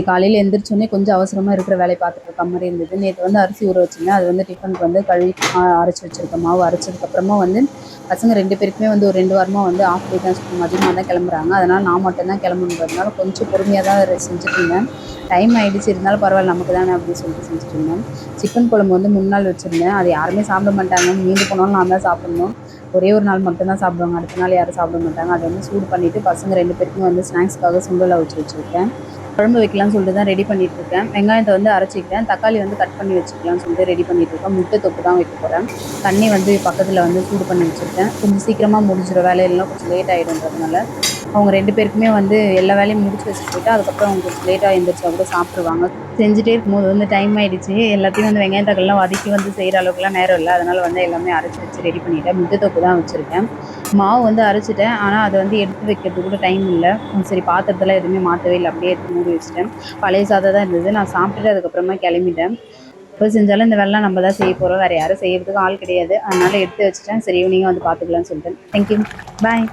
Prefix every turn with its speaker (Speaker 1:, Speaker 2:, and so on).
Speaker 1: காலையில் எழுந்திரிச்சோன்னே கொஞ்சம் அவசரமாக இருக்கிற வேலையை பார்த்துட்டு இருக்க மாதிரி இருந்தது. நேற்று வந்து அரிசி ஊற வச்சுருந்தேன். அது வந்து டிஃபனுக்கு வந்து கழுவி அரைச்சி வச்சுருக்கேன். மாவு அரைச்சதுக்கப்புறமா வந்து பசங்க 2 பேருக்குமே வந்து ஒரு 2 வாரமாக வந்து ஆஃப் டே தான் ஸ்கூல், மதியமாக தான் கிளம்புறாங்க. அதனால் நான் மட்டும் தான் கிளம்புன்றதுனால கொஞ்சம் பொறுமையாக தான் செஞ்சுட்டு இருந்தேன். டைம் ஆகிடுச்சு, இருந்தாலும் பரவாயில்ல நமக்கு தானே அப்படின்னு சொல்லிட்டு செஞ்சுட்டு இருந்தேன். சிக்கன் குழம்பு வந்து 3 நாள் வச்சுருந்தேன். அது யாருமே சாப்பிட மாட்டாங்க. மீந்து போனாலும் நான் தான் சாப்பிடணும். ஒரே ஒரு நாள் மட்டும் தான் சாப்பிடுவாங்க. அடுத்த நாள் யாரும் சாப்பிட மாட்டாங்க. அதை வந்து சூடு பண்ணிவிட்டு பசங்க 2 பேருக்குமே வந்து ஸ்நாக்ஸ்க்காக சுண்டல் அவிச்சு வச்சுருக்கேன். குழம்பு வைக்கலாம்னு சொல்லிட்டு தான் ரெடி பண்ணிட்டு இருக்கேன். வெங்காயத்தை வந்து அரைச்சிக்கிட்டேன். தக்காளி வந்து கட் பண்ணி வச்சுக்கலாம்னு சொல்லிட்டு ரெடி பண்ணிட்டு இருக்கேன். முட்டை தொக்கு தான் வைக்க போகிறேன். தண்ணி வந்து பக்கத்தில் வந்து சூடு பண்ணி வச்சுருக்கேன். கொஞ்சம் சீக்கிரமாக முடிஞ்சிடும், வேலையெல்லாம் கொஞ்சம் லேட் ஆகிடுன்றதுனால. அவங்க 2 பேருக்குமே வந்து எல்லா வேலையும் முடிச்சு வச்சுட்டு போயிட்டு அதுக்கப்புறம் அவங்க கொஞ்சம் லேட்டாக எழுந்திரிச்சா கூட சாப்பிட்ருவாங்க. செஞ்சுட்டே இருக்கும்போது வந்து டைம் ஆகிடுச்சு. எல்லாத்தையும் வந்து வெங்காயம் தக்காளிலாம் வதக்கி வந்து செய்கிற அளவுக்குலாம் நேரம் இல்லை. அதனால் வந்து எல்லாமே அரைச்சி வச்சு ரெடி பண்ணிவிட்டேன். முட்டை தொக்கு தான் வச்சுருக்கேன். மாவு வந்து அரைச்சிட்டேன். ஆனால் அதை வந்து எடுத்து வைக்கிறதுக்கு கூட டைம் இல்லை. சரி, பாத்திரத்தில் எதுவுமே மாற்றவே இல்லை, அப்படியே எடுத்து மூடி வச்சுட்டேன். பழைய சாதம் தான் இருந்தது. நான் சாப்பிட்டுட்டு அதுக்கப்புறமா கிளம்பிட்டேன். எப்போ செஞ்சாலும் இந்த வேலைலாம் நம்ம தான் செய்ய போகிறோம், வேறு யாரும் செய்யறதுக்கு ஆள் கிடையாது. அதனால் எடுத்து வச்சுட்டேன். சரி, ஈவினிங்காக வந்து பார்த்துக்கலாம்னு சொல்லிட்டேன். தேங்க்யூ, பாய்.